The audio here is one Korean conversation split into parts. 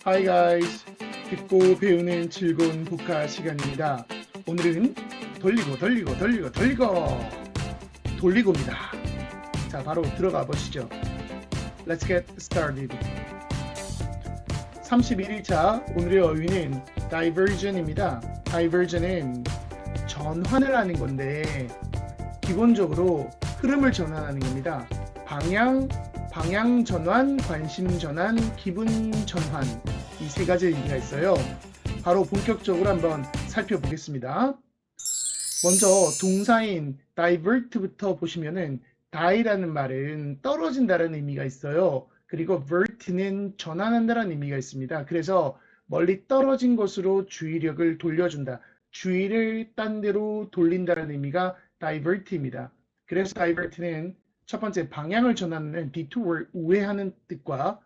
Hi guys! 듣고 배우는 즐거운 복화 시간입니다. 오늘은 돌리고입니다. 자, 바로 들어가 보시죠. Let's get started. 31일차 오늘의 어휘는 diversion입니다. diversion은 전환을 하는 건데 기본적으로 흐름을 전환하는 겁니다. 방향 전환, 관심 전환, 기분 전환, 이 세 가지 의미가 있어요. 바로 본격적으로 한번 살펴보겠습니다. 먼저 동사인 divert부터 보시면은 die라는 말은 떨어진다는 의미가 있어요. 그리고 vert는 전환한다는 의미가 있습니다. 그래서 멀리 떨어진 곳으로 주의력을 돌려준다. 주의를 딴 데로 돌린다는 의미가 divert입니다. 그래서 divert는 첫 번째 방향을 전하는 detour, 우회하는 뜻과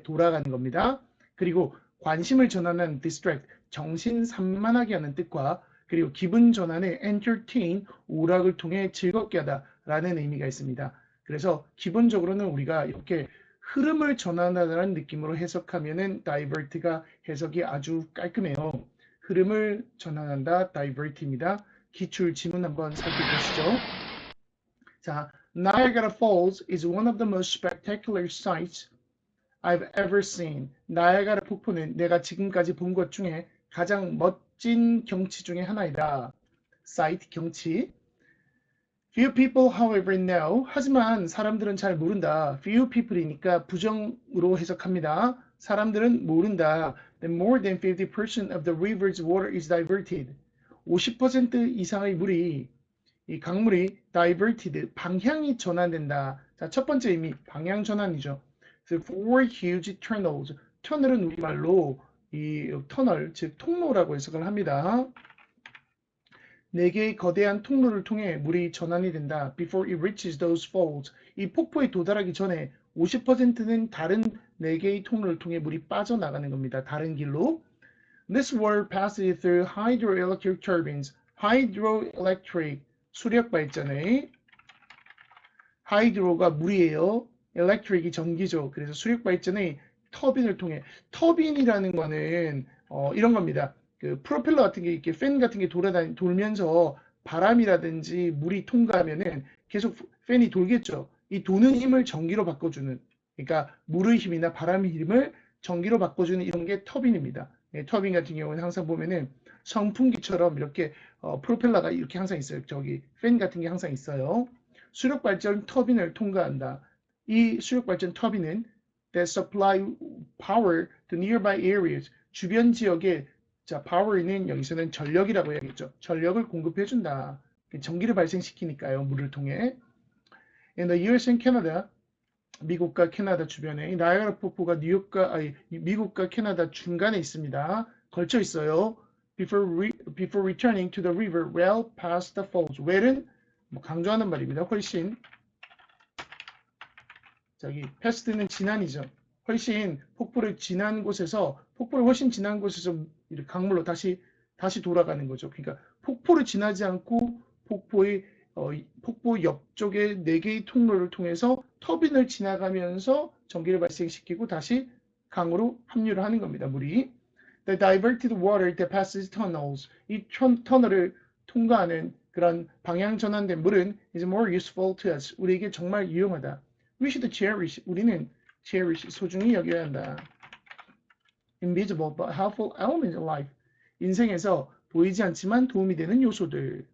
돌아가는 겁니다. 그리고 관심을 전하는 distract, 정신 산만하게 하는 뜻과 그리고 기분 전환의 entertain, 오락을 통해 즐겁게 하다라는 의미가 있습니다. 그래서 기본적으로는 우리가 이렇게 흐름을 전환하다는 느낌으로 해석하면은 divert가 해석이 아주 깔끔해요. 흐름을 전환한다, divert입니다. 기출 지문 한번 살펴보시죠. 자, Niagara Falls is one of the most spectacular sights I've ever seen. 나이아가라 폭포는 내가 지금까지 본 것 중에 가장 멋진 경치 중에 하나이다. sight, 경치. Few people, however, know. 하지만 사람들은 잘 모른다. Few people이니까 부정으로 해석합니다. 사람들은 모른다. That more than 50% of the river's water is diverted. 50% 이상의 물이 이 강물이 diverted, 방향이 전환된다. 자, 첫 번째 의미, 방향 전환이죠. The four huge tunnels. 터널은 우리말로 이 터널, 즉 통로라고 해석을 합니다. 네 개의 거대한 통로를 통해 물이 전환이 된다. Before it reaches those falls. 이 폭포에 도달하기 전에 50%는 다른 네 개의 통로를 통해 물이 빠져나가는 겁니다. 다른 길로. This water passes through hydroelectric turbines. hydroelectric, 수력 발전의 하이드로가 물이에요. electric이 전기죠. 그래서 수력 발전의 터빈을 통해, 터빈이라는 거는 이런 겁니다. 그 프로펠러 같은 게 이렇게 팬 같은 게 돌면서 바람이라든지 물이 통과하면은 계속 팬이 돌겠죠. 이 도는 힘을 전기로 바꿔주는, 그러니까 물의 힘이나 바람의 힘을 전기로 바꿔주는 이런 게 터빈입니다. 네, 터빈 같은 경우는 항상 보면은 선풍기처럼 이렇게 프로펠러가 이렇게 항상 있어요. 저기 팬 같은 게 항상 있어요. 수력 발전 터빈을 통과한다. 이 수력 발전 터빈은 that supply power to nearby areas. 주변 지역에, 자, power는 여기서는 전력이라고 해야겠죠. 전력을 공급해 준다. 전기를 발생시키니까요. 물을 통해. In the US and Canada, 미국과 캐나다 주변에 나이아가라 폭포가 미국과 캐나다 중간에 있습니다. 걸쳐 있어요. Before returning to the river, well past the falls. well은 강조하는 말입니다. 훨씬, 저기 past는 지난이죠. 훨씬 폭포를 훨씬 지난 곳에서 강물로 다시 돌아가는 거죠. 그러니까 폭포를 지나지 않고 폭포 옆쪽에 4개의 통로를 통해서 터빈을 지나가면서 전기를 발생시키고 다시 강으로 합류를 하는 겁니다. 물이. The diverted water that passes tunnels. 이 터널을 통과하는 그런 방향 전환된 물은 is more useful to us. 우리에게 정말 유용하다. We should cherish. 우리는 cherish, 소중히 여겨야 한다. Invisible but helpful elements in life. 인생에서 보이지 않지만 도움이 되는 요소들.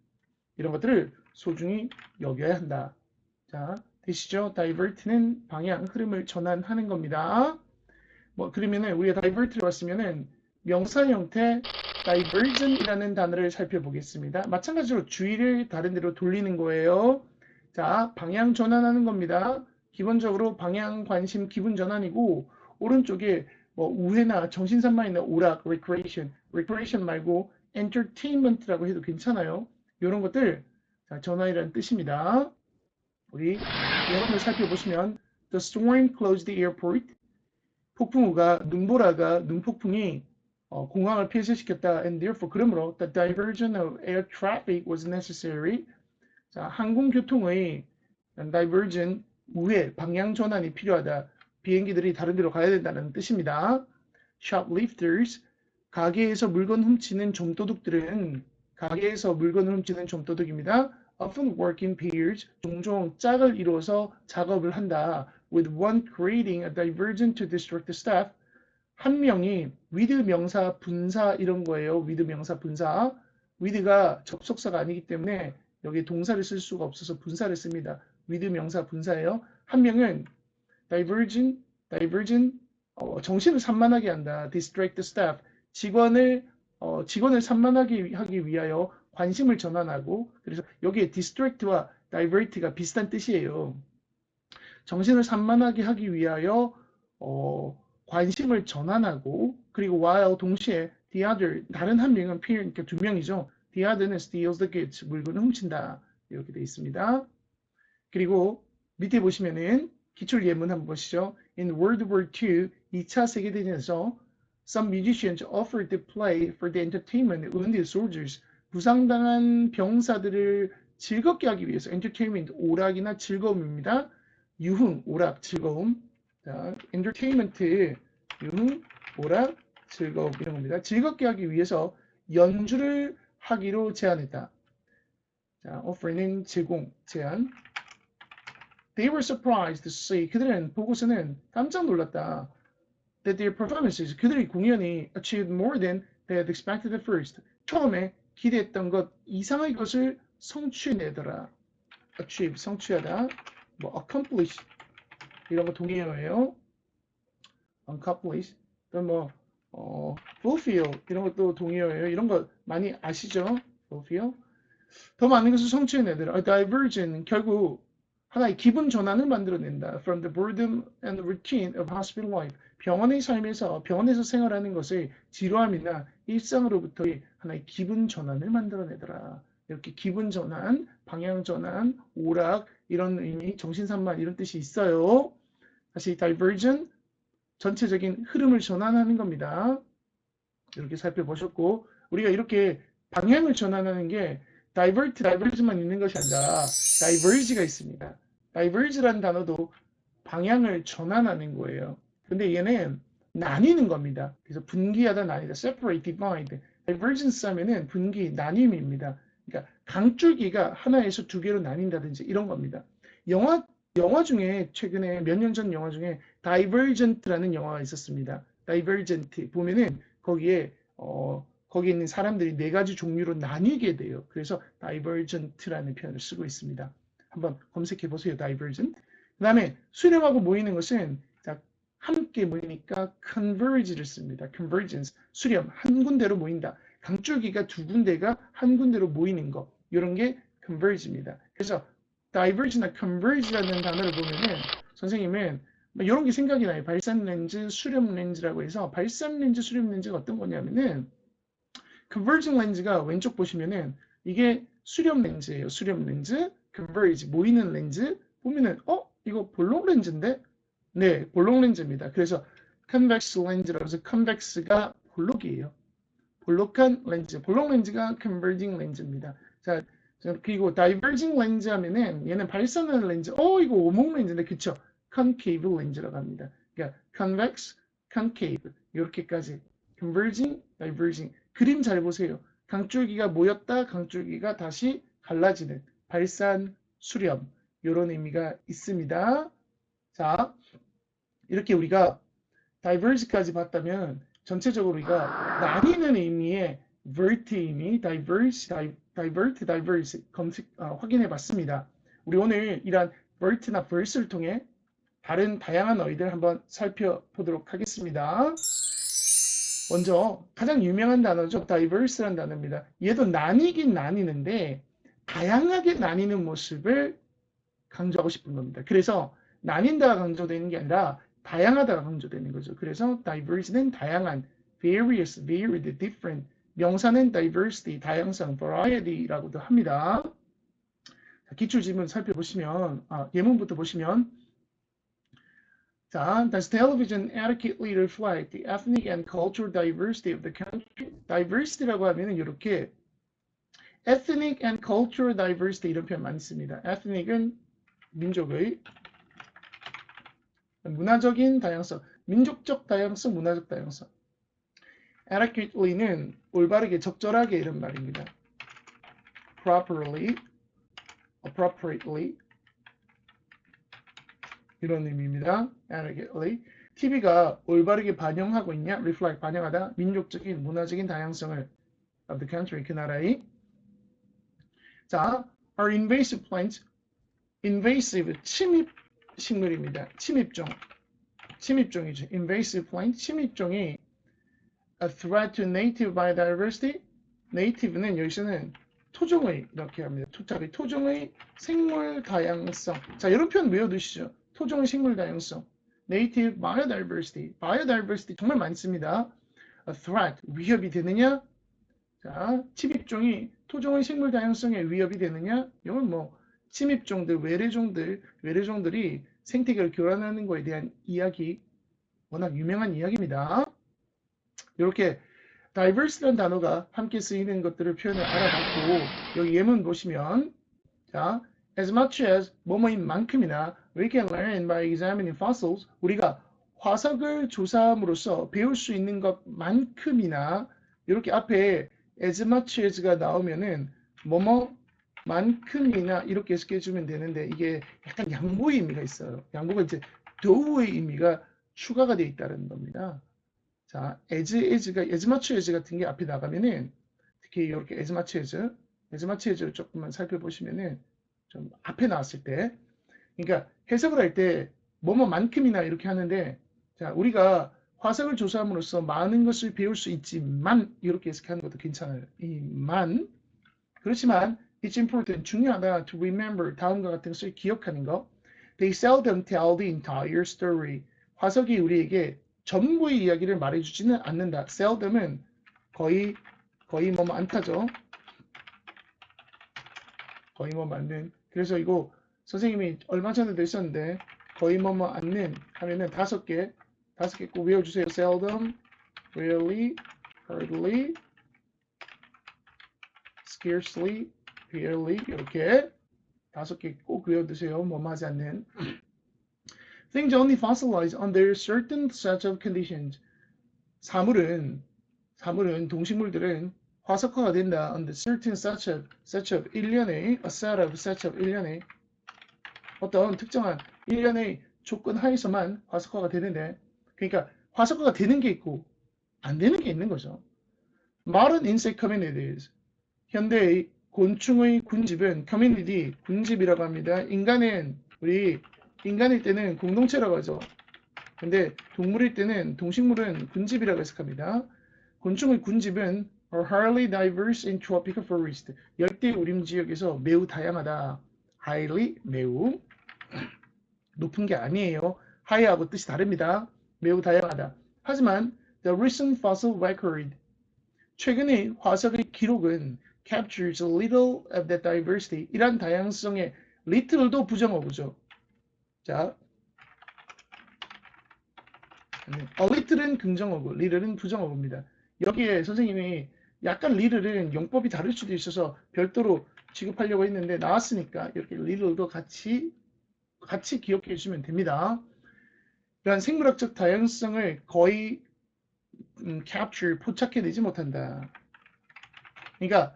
이런 것들을 소중히 여겨야 한다. 자, 되시죠? divert는 방향, 흐름을 전환하는 겁니다. 그러면은 우리가 divert를 봤으면은 명사 형태 diversion이라는 단어를 살펴보겠습니다. 마찬가지로 주의를 다른 데로 돌리는 거예요. 자, 방향 전환하는 겁니다. 기본적으로 방향, 관심, 기분 전환이고, 오른쪽에 우회나 정신산만이나 오락, recreation 말고 entertainment라고 해도 괜찮아요. 이런 것들, 자, 전환이라는 뜻입니다. 우리 예문을 살펴보시면 The storm closed the airport. 눈폭풍이 공항을 폐쇄시켰다. And therefore, 그러므로 the diversion of air traffic was necessary. 자, 항공교통의 diversion, 방향 전환이 필요하다. 비행기들이 다른 데로 가야 된다는 뜻입니다. shoplifters, 가게에서 물건 훔치는 좀도둑들은 가게에서 물건을 훔치는 좀도둑입니다. often work in pairs, 종종 짝을 이루어서 작업을 한다. with one creating a diversion to distract the staff. 한 명이 with 명사 분사 이런 거예요. with 명사 분사. with가 접속사가 아니기 때문에 여기 동사를 쓸 수가 없어서 분사를 씁니다. with 명사 분사예요. 한 명은 diversion 정신을 산만하게 한다. distract the staff. 직원을 산만하게 하기 위하여 관심을 전환하고, 그래서 여기에 distract와 divert가 비슷한 뜻이에요. 정신을 산만하게 하기 위하여 관심을 전환하고, 그리고 while 동시에 the other 다른 한 명은 그러니까 두 명이죠. the other는 steals the goods 물건을 훔친다. 이렇게 되어 있습니다. 그리고 밑에 보시면은 기출 예문 한번 보시죠. In World War II 2차 세계대전에서 some musicians offered to play for the entertainment of wounded soldiers. 부상당한 병사들을 즐겁게 하기 위해서 entertainment 오락이나 즐거움입니다. 유흥, 오락, 즐거움. 자, entertainment 유흥, 오락, 즐거움 이런 겁니다. 즐겁게 하기 위해서 연주를 하기로 제안했다. 자, offer는 제공, 제안. They were surprised to see 그들은 보고서는 깜짝 놀랐다. That their performances 그들의 공연이 achieved more than they had expected at first. 처음에 기대했던 것 이상의 것을 성취해내더라. achieve 성취하다. 뭐 accomplish 이런 거 동의어예요. accomplish 또 뭐 fulfill 이런 것도 동의어예요. 이런 거 많이 아시죠? fulfill 더 많은 것을 성취해내더라. A diversion 결국 하나의 기분 전환을 만들어낸다. From the boredom and routine of hospital life. 병원에서 생활하는 것을 지루함이나 일상으로부터의 하나의 기분 전환을 만들어내더라. 이렇게 기분 전환, 방향 전환, 오락 이런 의미, 정신산만 이런 뜻이 있어요. 다시 diversion 전체적인 흐름을 전환하는 겁니다. 이렇게 살펴보셨고 우리가 이렇게 방향을 전환하는 게 diverge만 있는 것이 아니라 diverge가 있습니다. diverge라는 단어도 방향을 전환하는 거예요. 근데 얘는 나뉘는 겁니다. 그래서 분기하다, 나뉘다, separate, divide. divergence 하면은 분기, 나눔입니다. 그러니까 강줄기가 하나에서 두 개로 나뉜다든지 이런 겁니다. 영화 중에 최근에 몇 년 전 영화 중에 Divergent라는 영화가 있었습니다. Divergent 보면은 거기에 있는 사람들이 네 가지 종류로 나뉘게 돼요. 그래서 Divergent라는 표현을 쓰고 있습니다. 한번 검색해 보세요. Divergent. 그 다음에 수렴하고 모이는 것은 함께 모이니까 converge를 씁니다. convergence, 수렴, 한 군데로 모인다. 강줄기가 두 군데가 한 군데로 모이는 거. 이런 게 converge입니다. 그래서 diverge나 converge라는 단어를 보면은 선생님은 이런 게 생각이 나요. 발산 렌즈, 수렴 렌즈라고 해서 발산 렌즈, 수렴 렌즈가 어떤 거냐면은 converging 렌즈가 왼쪽 보시면은 이게 수렴 렌즈예요. 수렴 렌즈, converge, 모이는 렌즈 보면은 이거 볼록 렌즈인데? 네, 볼록 렌즈입니다. 그래서 convex 렌즈라고 해서 convex가 볼록이에요. 볼록한 렌즈, 볼록 렌즈가 converging 렌즈입니다. 자, 그리고 diverging 렌즈 하면은 얘는 발산하는 렌즈. 이거 오목 렌즈인데 그쵸? concave 렌즈라고 합니다. 그러니까 convex, concave 이렇게까지 converging, diverging. 그림 잘 보세요. 강줄기가 모였다, 강줄기가 다시 갈라지는 발산, 수렴 이런 의미가 있습니다. 자, 이렇게 우리가 diverge까지 봤다면 전체적으로 우리가 나뉘는 의미의 vert 의미, diverge, 확인해 봤습니다. 우리 오늘 이러한 vert나 verse를 통해 다른 다양한 어휘들 한번 살펴보도록 하겠습니다. 먼저 가장 유명한 단어죠. diverse라는 단어입니다. 얘도 나뉘긴 나뉘는데 다양하게 나뉘는 모습을 강조하고 싶은 겁니다. 그래서 나뉜다가 강조되는 게 아니라 다양하다가 강조되는 거죠. 그래서 diverse는 다양한, various, varied, different, 명사는 diversity, 다양성, variety라고도 합니다. 기출 질문 살펴보시면, 예문부터 보시면, 자, does television adequately reflect the ethnic and cultural diversity of the country? diversity라고 하면은 이렇게 ethnic and cultural diversity 이런 표현 많이 씁니다. ethnic은 민족의 문화적인 다양성, 민족적 다양성, 문화적 다양성. adequately는 올바르게 적절하게 이런 말입니다. properly, appropriately 이런 의미입니다. adequately. TV가 올바르게 반영하고 있냐? reflect 반영하다. 민족적인 문화적인 다양성을 of the country 그 나라의. 자, are invasive plants invasive 침입 식물입니다. 침입종이죠. invasive plant 침입종이 a threat to native biodiversity. native는 여기서는 토종의 이렇게 합니다. 토종의 생물 다양성. 자, 이런 표현 외워두시죠. 토종의 생물 다양성. native biodiversity. biodiversity 정말 많습니다. a threat 위협이 되느냐? 자, 침입종이 토종의 생물 다양성에 위협이 되느냐? 이건 뭐 침입종들, 외래종들이 생태계를 교란하는 거에 대한 이야기, 워낙 유명한 이야기입니다. 이렇게 diverse라는 단어가 함께 쓰이는 것들을 표현을 알아봤고, 여기 예문 보시면, 자, as much as 뭐뭐인 만큼이나 we can learn by examining fossils. 우리가 화석을 조사함으로써 배울 수 있는 것만큼이나 이렇게 앞에 as much as가 나오면은 뭐뭐만큼이나 이렇게 해석해 주면 되는데 이게 약간 양보의 의미가 있어요. 양보가 이제 do의 의미가 추가가 되어 있다는 겁니다. 자, as much as 같은 게 앞에 나가면은 특히 이렇게 as much as를 조금만 살펴보시면은 좀 앞에 나왔을 때, 그러니까 해석을 할 때 뭐뭐만큼이나 이렇게 하는데, 자, 우리가 화석을 조사함으로써 많은 것을 배울 수 있지만 이렇게 해석하는 것도 괜찮아요. 이만 그렇지만 it's important 중요하다 to remember 다음과 같은 것을 기억하는 것. They seldom tell the entire story. 화석이 우리에게 전부의 이야기를 말해주지는 않는다. seldom은 거의 뭐뭐 않다죠. 거의 뭐뭐 않는. 그래서 이거 선생님이 얼마 전에도 있었는데 거의 뭐뭐 않는 하면은 다섯 개 꼭 외워주세요. seldom, rarely, hardly, scarcely, barely 이렇게 다섯 개 꼭 외워두세요. 뭐뭐 하지 않는. Things only fossilize under certain set of conditions. 사물은 동식물들은 화석화가 된다. under certain set of 일련의 a set of 일련의 어떤 특정한 일련의 조건 하에서만 화석화가 되는데, 그러니까 화석화가 되는 게 있고 안 되는 게 있는 거죠. Modern insect communities. 현대의 곤충의 군집은 community, 군집이라고 합니다. 우리 인간일 때는 공동체라고 하죠. 근데 동식물은 군집이라고 해석합니다. 곤충의 군집은 are highly diverse in tropical forest. 열대 우림 지역에서 매우 다양하다. highly, 매우. 높은 게 아니에요. high하고 뜻이 다릅니다. 매우 다양하다. 하지만 the recent fossil record, 최근의 화석의 기록은 captures a little of that diversity. 이란 다양성의 little도 부정어구죠. 자, a little은 긍정어구, little은 부정어구입니다. 여기에 선생님이 약간 little은 용법이 다를 수도 있어서 별도로 취급하려고 했는데 나왔으니까 이렇게 little도 같이 기억해 주시면 됩니다. 이러한 생물학적 다양성을 거의 capture, 포착해내지 못한다. 그러니까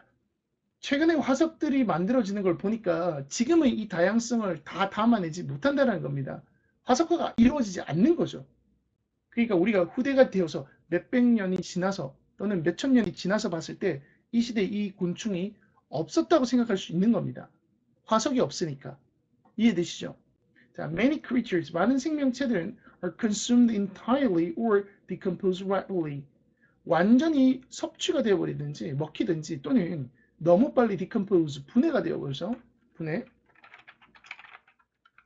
최근에 화석들이 만들어지는 걸 보니까 지금의 이 다양성을 다 담아내지 못한다는 겁니다. 화석화가 이루어지지 않는 거죠. 그러니까 우리가 후대가 되어서 몇백 년이 지나서 또는 몇천 년이 지나서 봤을 때 이 시대에 이 곤충이 없었다고 생각할 수 있는 겁니다. 화석이 없으니까. 이해되시죠? 자, many creatures, 많은 생명체들은 are consumed entirely or decomposed rapidly. 완전히 섭취가 되어버리든지 먹히든지 또는 너무 빨리 decompose, 분해가 되어버려서 분해.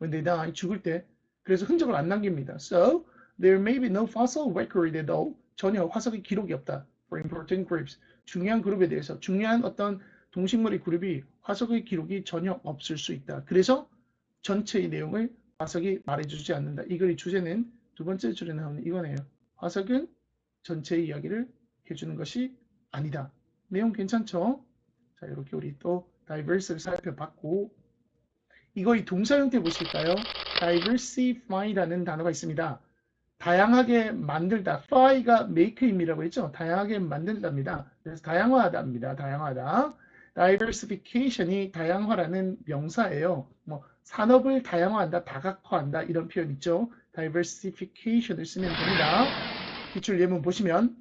When they die, 죽을 때. 그래서 흔적을 안 남깁니다. So, there may be no fossil record at all. 전혀 화석의 기록이 없다. For important groups. 중요한 그룹에 대해서, 중요한 어떤 동식물의 그룹이 화석의 기록이 전혀 없을 수 있다. 그래서 전체의 내용을 화석이 말해주지 않는다. 이 글의 주제는 두 번째 줄에 나오는 이거네요. 화석은 전체의 이야기를 해주는 것이 아니다. 내용 괜찮죠? 자, 이렇게 우리 또 diverse를 살펴봤고, 이거의 동사 형태 보실까요? diversify라는 단어가 있습니다. 다양하게 만들다. fly가 make 힘이라고 했죠. 다양하게 만든답니다. 그래서 다양화하다입니다. 다양화하다. diversification이 다양화라는 명사예요. 뭐 산업을 다양화한다, 다각화한다 이런 표현 있죠. diversification을 쓰면 됩니다. 기출 예문 보시면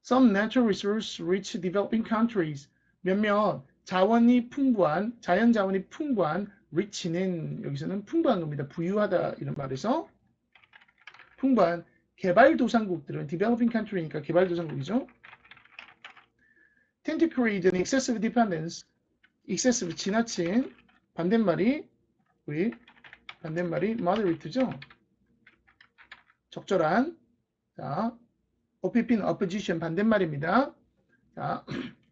some natural resource rich developing countries 몇몇 자원이 풍부한 자연 자원이 풍부한 rich는 여기서는 풍부한 겁니다. 부유하다 이런 말에서 풍부한 개발도상국들은 developing country니까 개발도상국이죠. tend to create an excessive dependence excessive 지나친 반대말이 moderate죠. 적절한 자 OPP는 opposition 반대말입니다. 자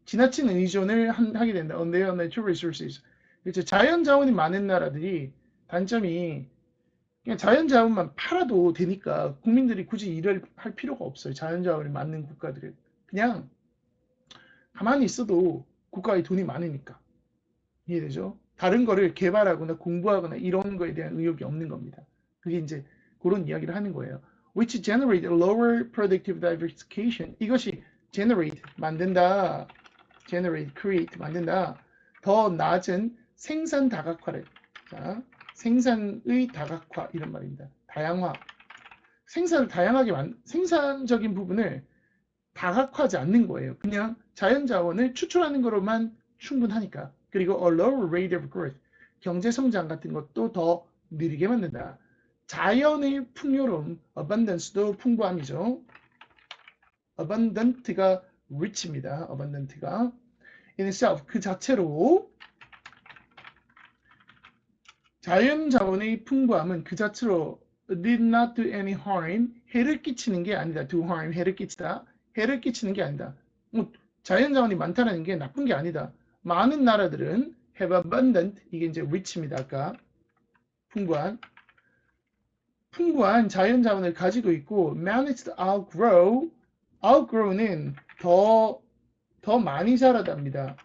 지나친 의존을 하게 된다. on their natural resources. 그렇죠. 자연 자원이 많은 나라들이 단점이 그냥 자연 자원만 팔아도 되니까 국민들이 굳이 일을 할 필요가 없어요. 자연 자원이 많은 국가들은 그냥 가만히 있어도 국가의 돈이 많으니까 이해되죠? 다른 거를 개발하거나 공부하거나 이런 거에 대한 의욕이 없는 겁니다. 그게 이제 그런 이야기를 하는 거예요. Which generate lower productive diversification. 이것이 generate 만든다, generate create 만든다. 더 낮은 생산 다각화를 자, 생산의 다각화 이런 말입니다. 다양화. 생산을 다양하게 생산적인 부분을 다각화하지 않는 거예요. 그냥 자연 자원을 추출하는 거로만 충분하니까. 그리고 a lower rate of growth. 경제 성장 같은 것도 더 느리게 만든다. 자연의 풍요로움, abundance도 풍부함이죠. abundant가 rich입니다. abundant가 in itself 그 자체로 자연 자원의 풍부함은 그 자체로 did not do any harm 해를 끼치는 게 아니다. do harm 해를 끼치다. 해를 끼치는 게 아니다. 뭐 자연 자원이 많다는 게 나쁜 게 아니다. 많은 나라들은 have abundant 이게 이제 rich입니다. 아까 풍부한 자연 자원을 가지고 있고 managed to outgrow는 더 많이 자라답니다.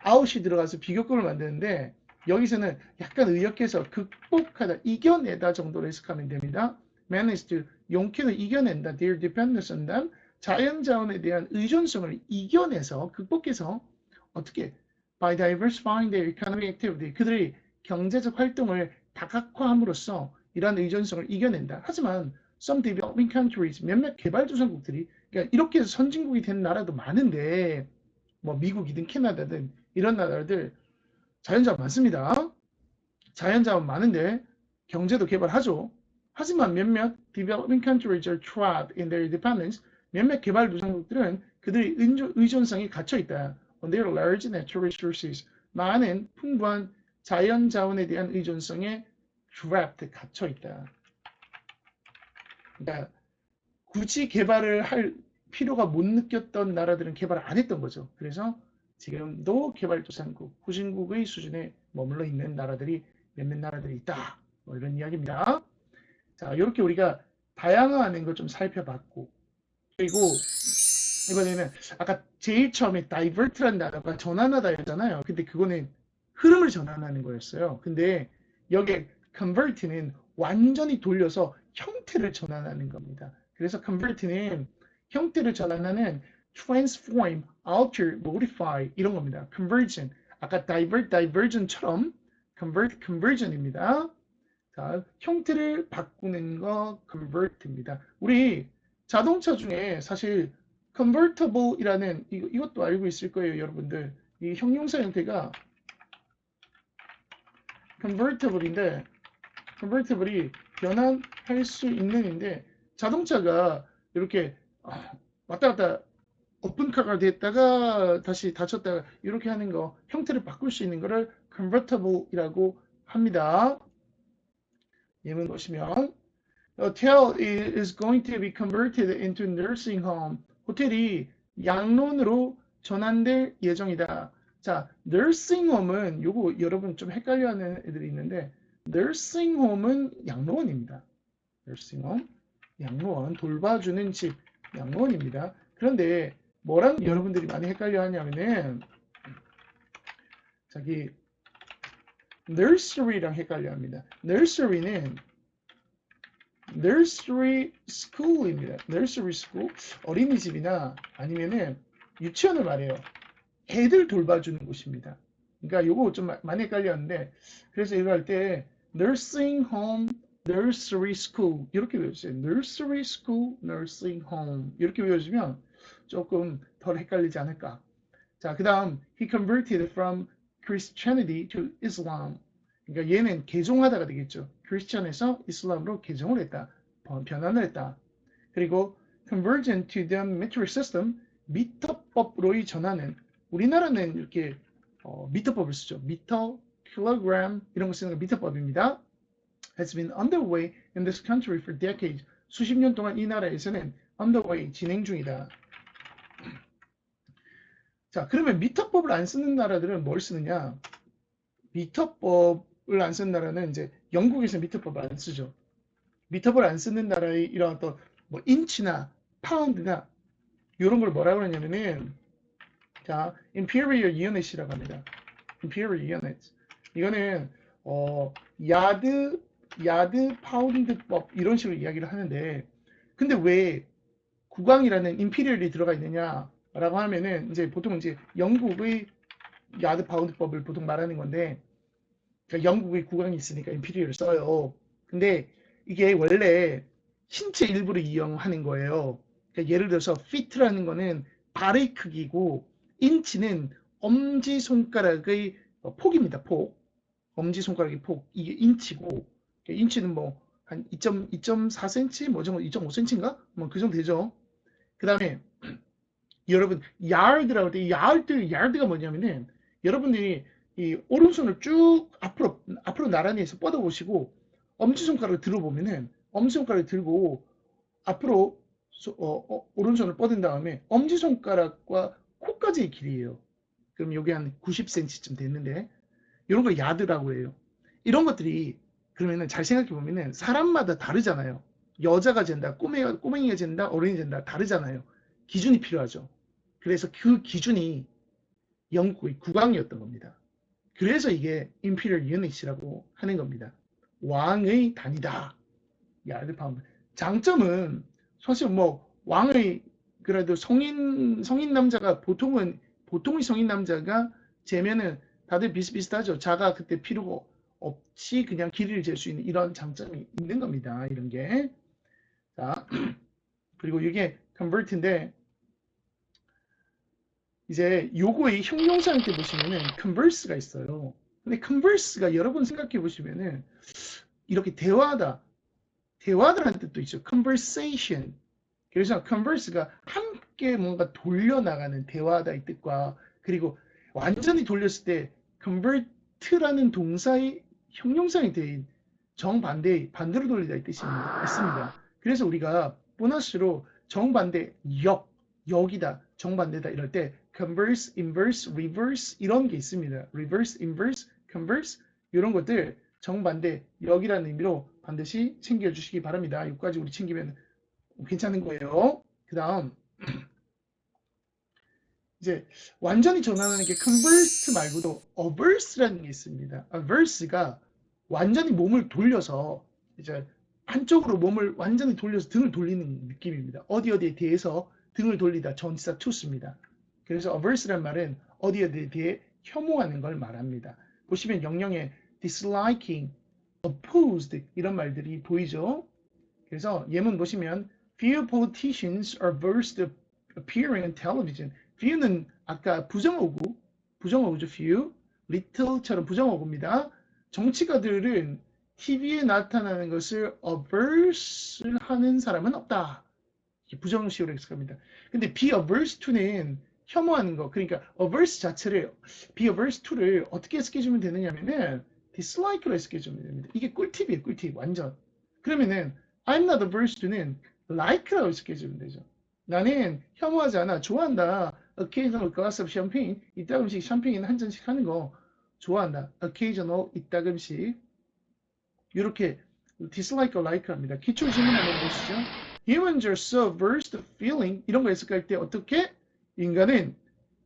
out이 들어가서 비교급을 만드는데 여기서는 약간 의역해서 극복하다, 이겨내다 정도로 해석하면 됩니다. manage to 용케도 이겨낸다. their dependence on them 자연 자원에 대한 의존성을 이겨내서 극복해서 어떻게 by diversifying their economic activity 그들의 경제적 활동을 다각화함으로써 이러한 의존성을 이겨낸다. 하지만 some developing countries 몇몇 개발도상국들이 그러니까 이렇게 해서 선진국이 된 나라도 많은데 뭐 미국이든 캐나다든 이런 나라들 자연자원 많습니다. 자연자원 많은데 경제도 개발하죠. 하지만 몇몇 developing countries are trapped in their dependence 몇몇 개발도상국들은 그들의 의존성이 갇혀있다. On their large natural resources 많은 풍부한 자연자원에 대한 의존성에 trapped 갇혀있다. 그러니까 굳이 개발을 할 필요가 못 느꼈던 나라들은 개발을 안 했던 거죠. 그래서 지금도 개발도상국, 후진국의 수준에 머물러 있는 나라들이 몇몇 나라들이 있다. 뭐 이런 이야기입니다. 자, 이렇게 우리가 다양화하는 걸 좀 살펴봤고 그리고 이번에는 아까 제일 처음에 divert라는 단어가 전환하다였잖아요. 근데 그거는 흐름을 전환하는 거였어요. 근데 여기에 convert는 완전히 돌려서 형태를 전환하는 겁니다. 그래서 convert는 형태를 전환하는 transform, alter, modify 이런 겁니다. conversion, 아까 divert, diversion처럼 convert, conversion입니다. 자, 형태를 바꾸는 거 convert입니다. 우리 자동차 중에 사실 convertible이라는 이것도 알고 있을 거예요, 여러분들. 이 형용사 형태가 convertible인데 convertible이 변환할 수 있는인데 자동차가 이렇게 왔다 갔다 오픈카가 됐다가 다시 닫혔다가 이렇게 하는 거 형태를 바꿀 수 있는 거를 convertible이라고 합니다. 예문 보시면 hotel is going to be converted into nursing home. 호텔이 양론으로 전환될 예정이다. 자, nursing home은 요거 여러분 좀 헷갈려하는 애들이 있는데 nursing home은 양로원입니다. nursing home, 양로원, 돌봐주는 집, 양로원입니다. 그런데 뭐랑 여러분들이 많이 헷갈려 하냐면은 저기 nursery랑 헷갈려 합니다. nursery는 nursery school입니다. nursery school 어린이집이나 아니면은 유치원을 말해요. 애들 돌봐주는 곳입니다. 그러니까 요거 좀 많이 헷갈렸는데 그래서 이거 할 때 nursing home, nursery school 이렇게 외워주세요. nursery school, nursing home 이렇게 외워주면 조금 덜 헷갈리지 않을까. 자, 그 다음 he converted from Christianity to Islam. 그러니까 얘는 개종하다가 되겠죠. 크리스천에서 이슬람으로 개종을 했다. 변환을 했다. 그리고 conversion to the metric system, 미터법으로의 전환은 우리나라는 이렇게 미터법을 쓰죠. 미터, 킬로그램 이런 거 쓰는 거 미터법입니다. has been underway in this country for decades. 수십 년 동안 이 나라에서는 underway, 진행 중이다. 자, 그러면 미터법을 안 쓰는 나라들은 뭘 쓰느냐? 미터법을 안 쓰는 나라는 이제 영국에서 미터법을 안 쓰죠. 미터법을 안 쓰는 나라의 이런 어떤 뭐 인치나 파운드나 이런 걸 뭐라고 하냐면은 자, imperial unit이라고 합니다. imperial unit. 이거는 야드, 파운드법 이런 식으로 이야기를 하는데 근데 왜 국왕이라는 임피리얼이 들어가 있느냐라고 하면은 이제 보통 이제 영국의 야드 파운드법을 보통 말하는 건데 그러니까 영국의 국왕이 있으니까 임피리얼을 써요. 근데 이게 원래 신체 일부를 이용하는 거예요. 그러니까 예를 들어서 fit라는 거는 발의 크기고 인치는 엄지손가락의 폭입니다. 폭. 엄지손가락의 폭. 이게 인치고 그러니까 인치는 뭐 한 2.4cm 뭐 정도 2.5cm인가? 뭐 그 정도 되죠. 그 다음에 여러분 yard라고 할 때 yard가 뭐냐면은 여러분들이 이 오른손을 쭉 앞으로 나란히 해서 뻗어 보시고 엄지손가락을 들어보면은 엄지손가락을 들고 앞으로 오른손을 뻗은 다음에 엄지손가락과 코까지의 길이에요. 그럼 이게 한 90cm쯤 됐는데 이런 걸 야드라고 해요. 이런 것들이 그러면은 잘 생각해 보면은 사람마다 다르잖아요. 여자가 잰다, 꼬맹이가 잰다, 어른이 잰다 다르잖아요. 기준이 필요하죠. 그래서 그 기준이 영국의 국왕이었던 겁니다. 그래서 이게 imperial unit이라고 하는 겁니다. 왕의 단위다. 야드 파운드. 장점은 사실 뭐 왕의 그래도 성인 남자가 보통의 성인 남자가 재면은 다들 비슷비슷하죠. 자가 그때 필요가 없이 그냥 길이를 잴 수 있는 이런 장점이 있는 겁니다. 이런 게. 자, 그리고 이게 convert인데 이제 요거의 형용사일 때 보시면은 converse가 있어요. 근데 converse가 여러분 생각해 보시면은 이렇게 대화다라는 뜻도 있죠. conversation. 그래서 converse가 함께 뭔가 돌려나가는 대화다 이 뜻과 그리고 완전히 돌렸을 때 convert라는 동사의 형용사에 대해 반대로 돌리다 이 뜻이 있습니다. 그래서 우리가 보너스로 정반대 역이다, 정반대다 이럴 때 converse, inverse, reverse 이런 게 있습니다. reverse, inverse, converse 이런 것들 정반대 역이라는 의미로 반드시 챙겨주시기 바랍니다. 여기까지 우리 챙기면 괜찮은 거예요. 그 다음 이제 완전히 전환하는 게 convert 말고도 averse라는 게 있습니다. averse가 완전히 몸을 돌려서 이제 한쪽으로 몸을 완전히 돌려서 등을 돌리는 느낌입니다. 어디에 대해서 등을 돌리다 전치사 to습니다. 그래서 averse란 말은 어디에 대해 혐오하는 걸 말합니다. 보시면 영영에 disliking, opposed 이런 말들이 보이죠. 그래서 예문 보시면 few politicians are averse to appearing on television. view는 아까 부정어구죠. view, little처럼 부정어구입니다. 정치가들은 TV에 나타나는 것을 averse 하는 사람은 없다. 부정식으로 해석합니다. 근데 be averse to는 혐오하는 거. 그러니까 averse 자체를 be averse to를 어떻게 해석해주면 되느냐면은 dislike로 해석해주면 됩니다. 이게 꿀팁이에요. 꿀팁 완전. 그러면은 I'm not averse to는 like라고 해석해주면 되죠. 나는 혐오하지 않아. 좋아한다. occasional glass of champagne. 이따금씩 샴페인 한 잔씩 하는 거 좋아한다. occasional 이따금씩. 이렇게 dislike, like 합니다. 기초 질문 한번 보시죠. Humans are so averse to feeling 이런 거 해석할 때 어떻게? 인간은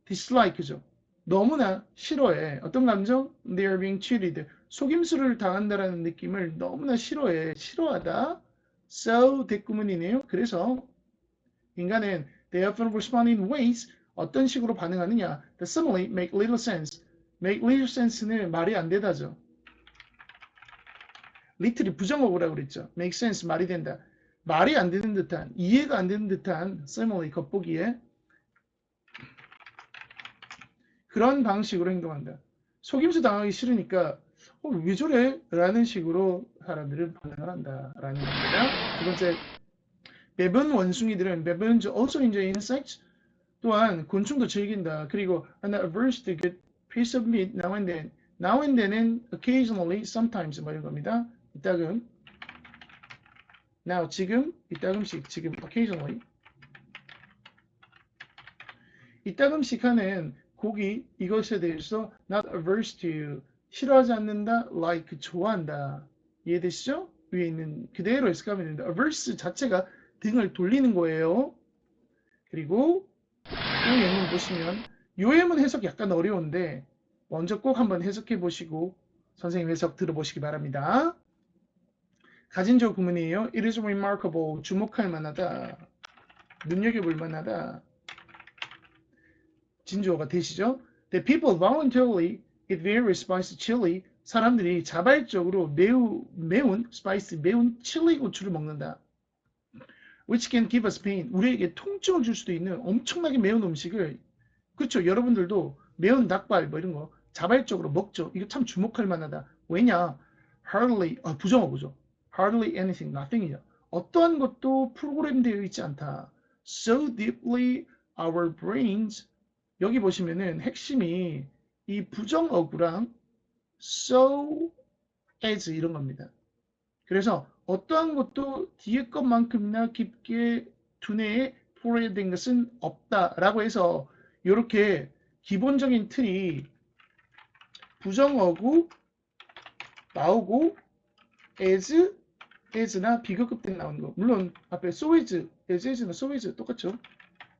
dislike죠. 너무나 싫어해. 어떤 감정? They are being cheated. 속임수를 당한다라는 느낌을 너무나 싫어해. 싫어하다. So 대구문이네요. 그래서 인간은 they often respond in ways 어떤 식으로 반응하느냐. The simile make little sense. make little sense는 말이 안 되다죠. little이 부정어구라고 그랬죠. make sense 말이 된다. 말이 안 되는 듯한 이해가 안 되는 듯한 simile 겉보기에 그런 방식으로 행동한다. 속임수 당하기 싫으니까 왜 저래? 라는 식으로 사람들은 반응을 한다라는 겁니다. 두 번째, 매번 원숭이들은 매번 also enjoy insects 또한 곤충도 즐긴다. 그리고 and averse to good piece of meat now and then. now and then은 occasionally, sometimes 뭐 이런 겁니다. 이따금 now 지금 이따금씩 지금 occasionally 이따금씩 하는 고기 이것에 대해서 not averse to 싫어하지 않는다 like 좋아한다 이해되시죠? 위에 있는 그대로 해석하면 됩니다. averse 자체가 등을 돌리는 거예요. 그리고 또 예문 보시면 요 예문 해석 약간 어려운데 먼저 꼭 한번 해석해 보시고 선생님 해석 들어보시기 바랍니다. 가진조 구문이에요. It is remarkable 주목할 만하다 눈여겨볼 만하다 진조어가 되시죠? The people voluntarily eat very spicy chili. 사람들이 자발적으로 매운 spicy 매운 칠리 고추를 먹는다. Which can give us pain. 우리에게 통증을 줄 수도 있는 엄청나게 매운 음식을 그렇죠. 여러분들도 매운 닭발 뭐 이런 거 자발적으로 먹죠. 이거 참 주목할 만하다. 왜냐? Hardly 부정어구죠. Hardly anything, nothing이죠. 어떠한 것도 프로그램되어 있지 않다. So deeply our brains 여기 보시면은 핵심이 이 부정어구랑 so as 이런 겁니다. 그래서 어떠한 것도 뒤에 것만큼이나 깊게 두뇌에 포함된 것은 없다라고 해서 이렇게 기본적인 틀이 부정어구 나오고 as나 비교급 때 나오는 거. 물론 앞에 so as나 so as 똑같죠.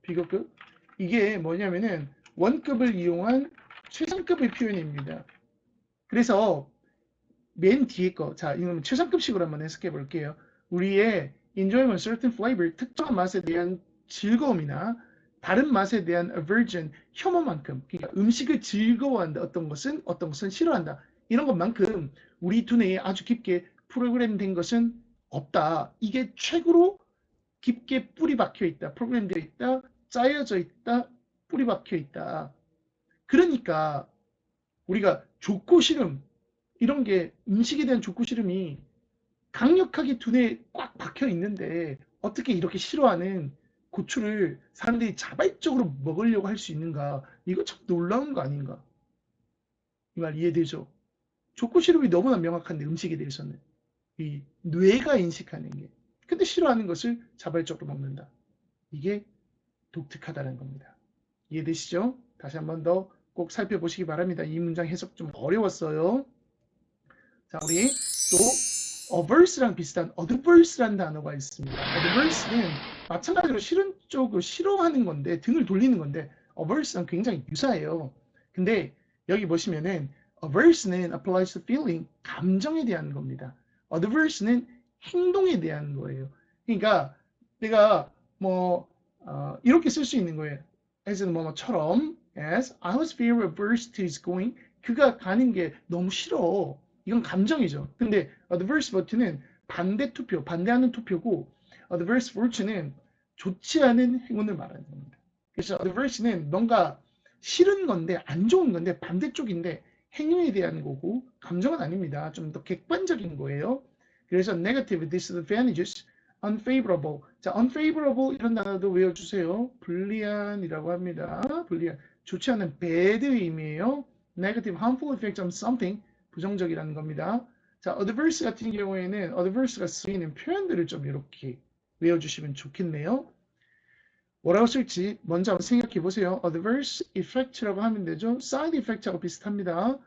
비교급. 이게 뭐냐면은 원급을 이용한 최상급의 표현입니다. 그래서 맨 뒤에 거, 자, 이건 최상급식으로 한번 해석해 볼게요. 우리의 enjoying a certain flavor, 특정한 맛에 대한 즐거움이나 다른 맛에 대한 aversion, 혐오만큼, 그러니까 음식을 즐거워한다, 어떤 것은 싫어한다. 이런 것만큼 우리 두뇌에 아주 깊게 프로그램된 것은 없다. 이게 최고로 깊게 뿌리 박혀 있다, 프로그램되어 있다, 짜여져 있다, 뿌리 박혀 있다. 그러니까 우리가 좋고 싫음 이런 게 음식에 대한 좋고 싫음이 강력하게 두뇌에 꽉 박혀 있는데 어떻게 이렇게 싫어하는 고추를 사람들이 자발적으로 먹으려고 할 수 있는가? 이거 참 놀라운 거 아닌가? 이 말 이해되죠? 좋고 싫음이 너무나 명확한데 음식에 대해서는 이 뇌가 인식하는 게 근데 싫어하는 것을 자발적으로 먹는다. 이게 독특하다는 겁니다. 이해되시죠? 다시 한 번 더 꼭 살펴보시기 바랍니다. 이 문장 해석 좀 어려웠어요. 자, 우리 또 averse랑 비슷한 adverse라는 단어가 있습니다. adverse는 마찬가지로 싫은 쪽을 싫어하는 건데 등을 돌리는 건데 averse랑 굉장히 유사해요. 근데 여기 보시면은 averse는 applies to feeling, 감정에 대한 겁니다. adverse는 행동에 대한 거예요. 그러니까 내가 뭐 이렇게 쓸 수 있는 거예요. as는 뭐뭐처럼 as I was very averse to his going. 그가 가는 게 너무 싫어. 이건 감정이죠. 근데 adverse 버튼은 반대 투표, 반대하는 투표고 adverse fortune은 좋지 않은 행운을 말하는 겁니다. 그래서 adverse는 뭔가 싫은 건데 안 좋은 건데 반대쪽인데 행위에 대한 거고 감정은 아닙니다. 좀 더 객관적인 거예요. 그래서 negative, disadvantageous, unfavorable. 자, unfavorable 이런 단어도 외워주세요. 불리한이라고 합니다. 불리한. 좋지 않은 bad의 의미예요. negative, harmful effect on something. 부정적이라는 겁니다. 자, adverse 같은 경우에는 adverse가 쓰이는 표현들을 좀 이렇게 외워주시면 좋겠네요. 뭐라고 쓸지 먼저 한번 생각해 보세요. adverse effect라고 하면 되죠. side effect하고 비슷합니다.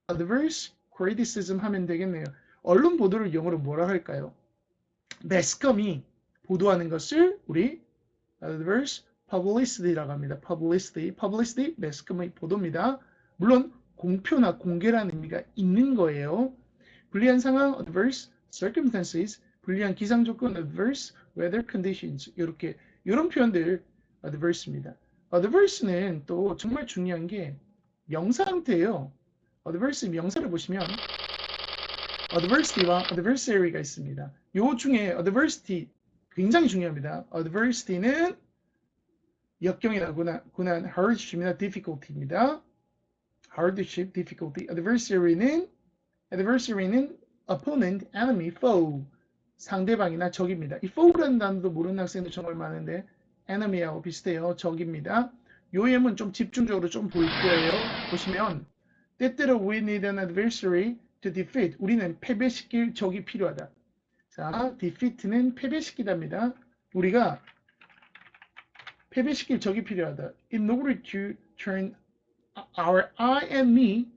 adverse criticism 하면 되겠네요. 언론 보도를 영어로 뭐라 할까요? 매스컴이 보도하는 것을 우리 adverse publicity라고 합니다. publicity, 매스컴의 보도입니다. 물론 공표나 공개라는 의미가 있는 거예요. 불리한 상황, adverse circumstances, 불리한 기상 조건, adverse weather conditions. 이런 표현들 adverse입니다. adverse는 또 정말 중요한 게 명사 형태예요. adverse 명사를 보시면 adversity와 adversary가 있습니다. 요 중에 adversity 굉장히 중요합니다. adversity는 역경이나 고난, hardship이나 difficulty입니다. hardship, difficulty. adversary는 opponent, enemy, foe. 상대방이나 적입니다. 이 foe라는 단어도 모르는 학생들 정말 많은데 enemy하고 비슷해요. 적입니다. 요 예문 좀 집중적으로 좀 볼 거예요. 보시면 때때로 we need an adversary to defeat. 우리는 패배시킬 적이 필요하다. 자, defeat는 패배시키답니다. 우리가 패배시킬 적이 필요하다. In order to turn our I and me,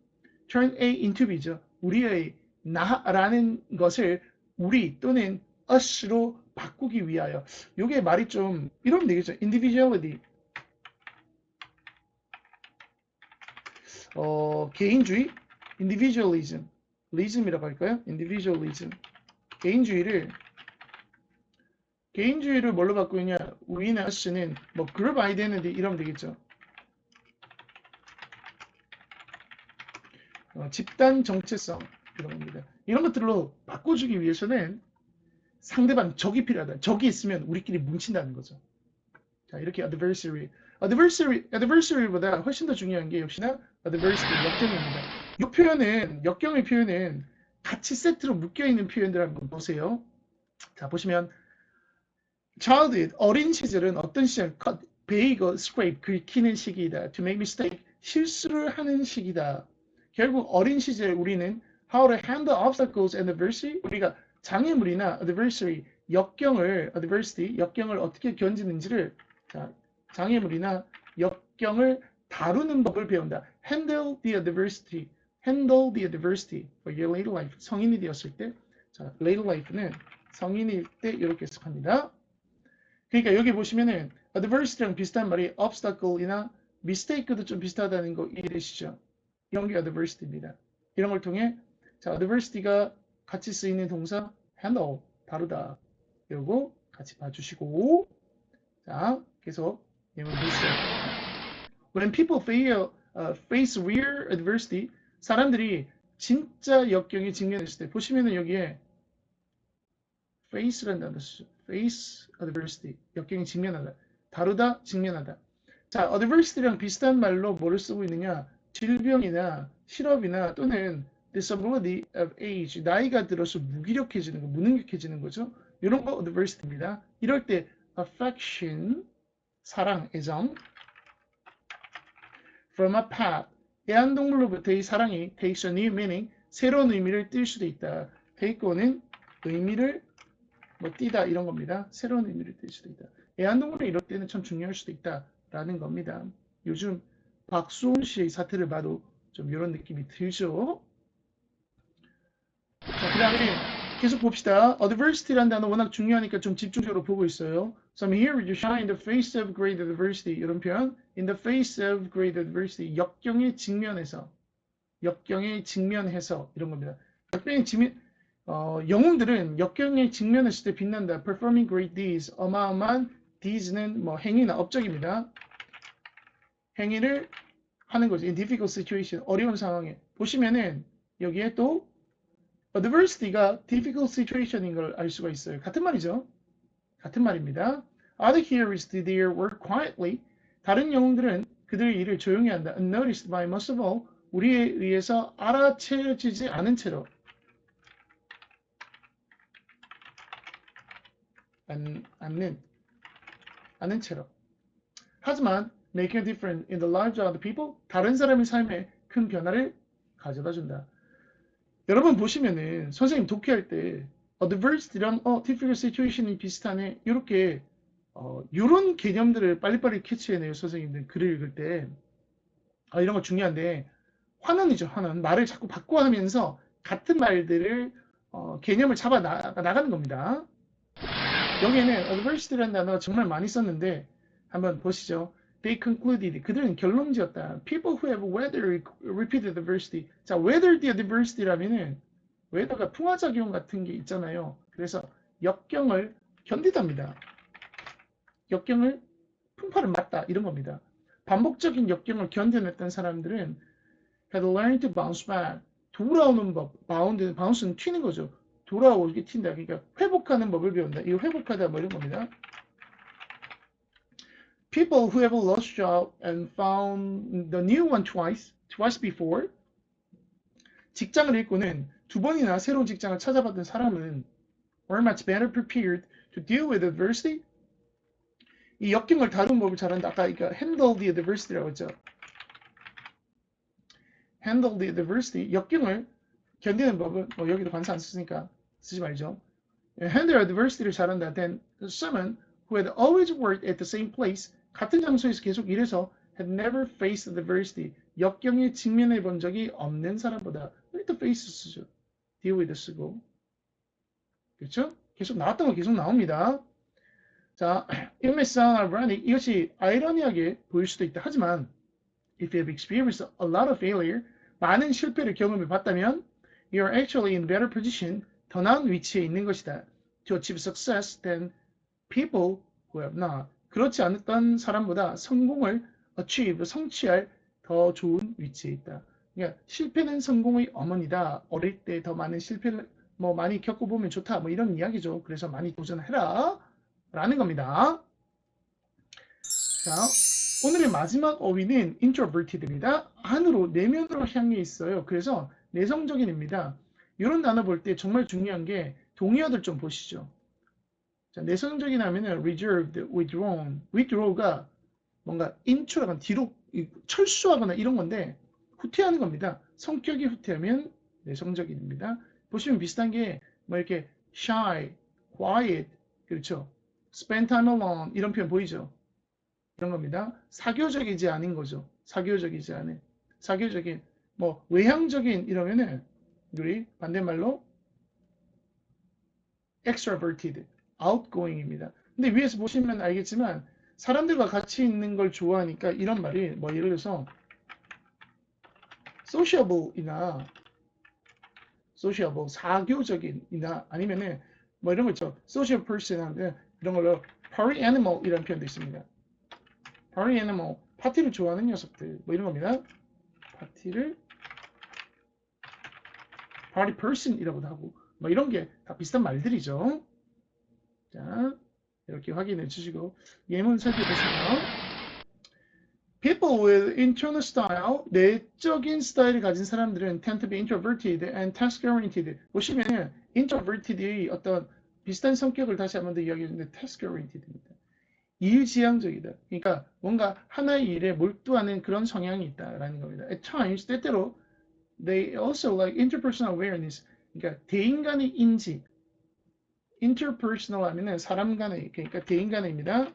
turn A into B죠. 우리의 나라는 것을 우리 또는 us로 바꾸기 위하여. 요게 말이 좀 이러면 되겠죠. individuality. 개인주의, individualism. 리즘이라고 할까요? individualism. 개인주의를 뭘로 바꾸느냐? 우리나 us는 뭐 group identity 이러면 되겠죠. 집단 정체성 이런 겁니다. 이런 것들로 바꿔주기 위해서는 상대방 적이 필요하다. 적이 있으면 우리끼리 뭉친다는 거죠. 자, 이렇게 adversary보다 훨씬 더 중요한 게 역시나 adversity, 역경입니다. 이 표현은 역경의 표현은 같이 세트로 묶여 있는 표현들 한번 보세요. 자, 보시면 childhood, 어린 시절은 어떤 시절? cut, 베이거, scrape, 긁히는 시기이다. to make mistake, 실수를 하는 시기다. 결국 어린 시절 우리는 how to handle obstacles and adversity, 우리가 장애물이나 adversary, 역경을 어떻게 견디는지를, 자, 장애물이나 역경을 다루는 법을 배운다. handle the adversity for your later life. 성인이 되었을 때, 자, later life는 성인일 때 이렇게 해석합니다. 그러니까 여기 보시면은 adversity랑 비슷한 말이 obstacle이나 mistake도 좀 비슷하다는 거 이해되시죠? 이런 게 adversity입니다. 이런 걸 통해 자, adversity가 같이 쓰이는 동사 handle, 다루다. 이러고 같이 봐주시고 자, 계속 예문 보시죠. When people face real adversity, 사람들이 진짜 역경에 직면했을 때 보시면은 여기에 face라는 단어 쓰죠. face adversity, 역경에 직면하다. 다루다, 직면하다. 자, adversity랑 비슷한 말로 뭐를 쓰고 있느냐? 질병이나 실업이나 또는 disability of age, 나이가 들어서 무기력해지는 거, 무능력해지는 거죠. 이런 거 adversity입니다. 이럴 때 affection, 사랑, 애정 from a pet, 애완동물로부터의 사랑이 takes a new meaning, 새로운 의미를 띌 수도 있다. takeon은 의미를 띄다 이런 겁니다. 새로운 의미를 띌 수도 있다. 애완동물이 이럴 때는 참 중요할 수도 있다라는 겁니다. 요즘 박수홍 씨의 사태를 봐도 좀 이런 느낌이 들죠. 자, 그 다음에 계속 봅시다. adversity라는 단어 워낙 중요하니까 좀 집중적으로 보고 있어요. So I'm here to shine in the face of great adversity. 이런 표현. In the face of great adversity. 역경에 직면해서 이런 겁니다. 영웅들은 역경에 직면했을 때 빛난다. Performing great deeds. 어마어마한 deeds는 뭐 행위나 업적입니다. 행위를 하는 거죠. In difficult situation. 어려운 상황에. 보시면은 여기에 또 adversity가 difficult situation인 걸 알 수가 있어요. 같은 말이죠. 같은 말입니다. Other heroes did their work quietly. 다른 영웅들은 그들의 일을 조용히 한다. Unnoticed by most of all. 우리에 의해서 알아채지지 않은 채로. 않는 채로. 하지만 making a difference in the lives of other people. 다른 사람의 삶에 큰 변화를 가져다 준다. 여러분 보시면은 선생님 독해할 때 adversity랑 difficult situation이 비슷하네. 이렇게 이런 개념들을 빨리빨리 캐치해내요. 선생님들 글을 읽을 때. 이런 거 중요한데 환원이죠. 환원. 말을 자꾸 바꿔하면서 같은 말들을 개념을 잡아 나가는 겁니다. 여기에는 adversity라는 단어가 정말 많이 썼는데 한번 보시죠. They concluded. 그들은 결론 지었다. People who have weathered repeated adversity. 자, weathered the adversity라면은 weather가 풍화작용 같은 게 있잖아요. 그래서 역경을 견디답니다. 역경을 풍파를 맞다 이런 겁니다. 반복적인 역경을 견뎌냈던 사람들은 had learned to bounce back. 돌아오는 법, 바운스는 튀는 거죠. 돌아오게 튄다. 그러니까 회복하는 법을 배운다. 이 회복하다 뭐 이런 겁니다. People who have lost job and found the new one twice before. 직장을 잃고는 두 번이나 새로운 직장을 찾아봤던 사람은 are much better prepared to deal with adversity. 이 역경을 다루는 법을 잘한다. 아까 그러니까 handle the adversity라고 했죠. handle the adversity. 역경을 견디는 법은 뭐 여기도 관사 안 쓰니까 쓰지 말죠. handle adversity를 잘한다. Then someone who had always worked at the same place. 같은 장소에서 계속 일해서 had never faced adversity. 역경에 직면해 본 적이 없는 사람보다 또 face 쓰죠. deal with 쓰고. 그렇죠? 계속 나왔던 거 계속 나옵니다. 자, it may sound ironic. 이것이 아이러니하게 보일 수도 있다. 하지만 if you have experienced a lot of failure, 많은 실패를 경험해 봤다면 you are actually in a better position, 더 나은 위치에 있는 것이다. to achieve success than people who have not. 그렇지 않았던 사람보다 성공을 achieve, 성취할 더 좋은 위치에 있다. 그러니까 실패는 성공의 어머니다. 어릴 때 더 많은 실패를 뭐 많이 겪어보면 좋다. 뭐 이런 이야기죠. 그래서 많이 도전해라. 라는 겁니다. 자, 오늘의 마지막 어휘는 introverted입니다. 안으로, 내면으로 향해 있어요. 그래서 내성적인입니다. 이런 단어 볼 때 정말 중요한 게 동의어들 좀 보시죠. 자, 내성적인 하면은 reserved, withdrawn. withdraw가 뭔가 intro라는 뒤로 철수하거나 이런 건데 후퇴하는 겁니다. 성격이 후퇴하면 내성적인입니다. 보시면 비슷한 게 뭐 이렇게 shy, quiet, 그렇죠. spend time alone 이런 표현 보이죠? 이런 겁니다. 사교적이지 않은 거죠. 사교적이지 않은. 사교적인, 뭐 외향적인 이러면은 우리 반대말로 extroverted, outgoing입니다. 근데 위에서 보시면 알겠지만 사람들과 같이 있는 걸 좋아하니까 이런 말이 뭐 예를 들어서 sociable이나 sociable, 사교적인이나 아니면은 뭐 이런 거 있죠. social person 하는데 이런 걸로 party animal 이라는 표현도 있습니다. party animal, 파티를 좋아하는 녀석들 뭐 이런 겁니다. 파티를 party person 이라고도 하고 뭐 이런 게 다 비슷한 말들이죠. 자, 이렇게 확인해 주시고 예문 살펴보시면 People with internal style, 내적인 스타일을 가진 사람들은 tend to be introverted and task-oriented. 보시면 introverted의 어떤 비슷한 성격을 다시 한 번 더 이야기했는데 task-oriented입니다. 일지향적이다. 그러니까 뭔가 하나의 일에 몰두하는 그런 성향이 있다라는 겁니다. At times, 때때로 they also like interpersonal awareness. 그러니까 대인 간의 인지. interpersonal 하면은 사람 간의, 그러니까 대인 간의입니다.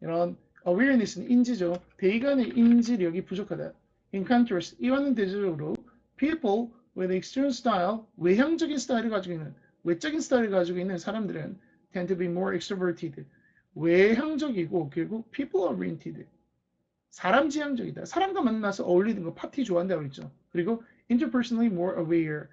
이런 awareness는 인지죠. 대인 간의 인지력이 부족하다. In contrast, 이와는 대조적으로 people with external style, 외향적인 스타일을 가지고 있는, 외적인 스타일을 가지고 있는 사람들은 tend to be more extroverted. 외향적이고 결국 people oriented. 사람 지향적이다. 사람과 만나서 어울리는 거 파티 좋아한다고 했죠. 그리고 interpersonally more aware.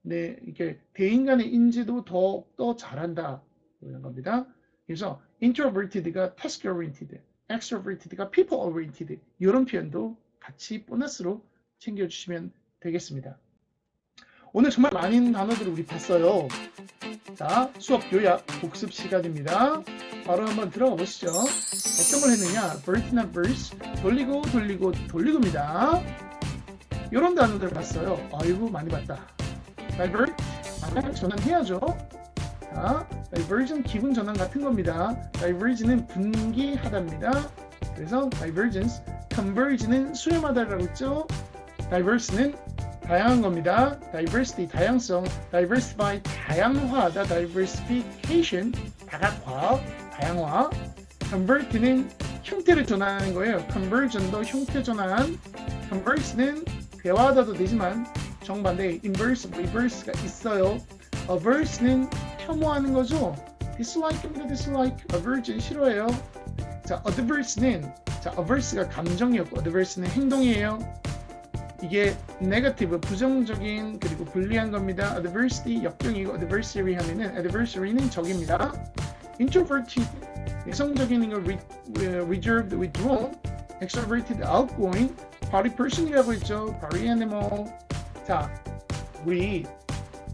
네, 이렇게 대인 간의 인지도 더 잘한다. 이런 겁니다. 그래서 introverted가 task oriented, extroverted가 people oriented. 이런 표현도 같이 보너스로 챙겨주시면 되겠습니다. 오늘 정말 많은 단어들을 우리 봤어요. 자, 수업 요약 복습 시간입니다. 바로 한번 들어가 보시죠. 어떤 걸 했느냐? vert나 verse, 돌리고 돌리고 돌리고입니다. 이런 단어들 봤어요. 아이고 많이 봤다. divert, 전환해야죠. 자, diversion 기분 전환 같은 겁니다. diverge는 분기하다입니다. 그래서 divergence, converge는 수렴하다라고 했죠. diverse는 다양한 겁니다. diversity, 다양성, diversify, 다양화하다, diversification, 다각화, 다양화. convert는 형태를 전환하는 거예요. conversion도 형태 전환. converse는 대화하다도 되지만 정반대 inverse, reverse가 있어요. averse는 혐오하는 거죠. dislike입니다. dislike, aversion 싫어해요. 자, adverse는 averse가 감정이었고 adverse는 행동이에요. 이게 네거티브 부정적인 그리고 불리한 겁니다. adversity 역경이고 adversary 하면은 adversary는 적입니다. introverted 내성적인 걸 reserved withdrawn extroverted outgoing party person이라고 했죠. party animal. 자, 우리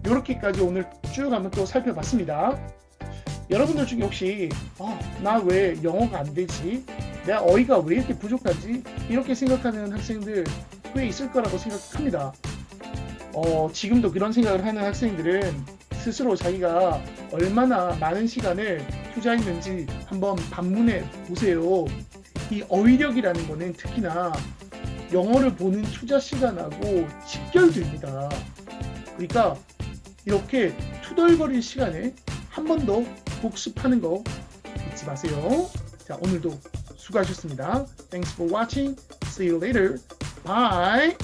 이렇게까지 오늘 쭉 한번 또 살펴봤습니다. 여러분들 중에 혹시 나 왜 영어가 안 되지? 내가 어휘가 왜 이렇게 부족하지? 이렇게 생각하는 학생들 꽤 있을 거라고 생각합니다. 지금도 그런 생각을 하는 학생들은 스스로 자기가 얼마나 많은 시간을 투자했는지 한번 반문해 보세요. 이 어휘력이라는 거는 특히나 영어를 보는 투자 시간하고 직결됩니다. 그러니까 이렇게 투덜거릴 시간에 한 번 더 복습하는 거 잊지 마세요. 자, 오늘도 수고하셨습니다. Thanks for watching. See you later. Bye.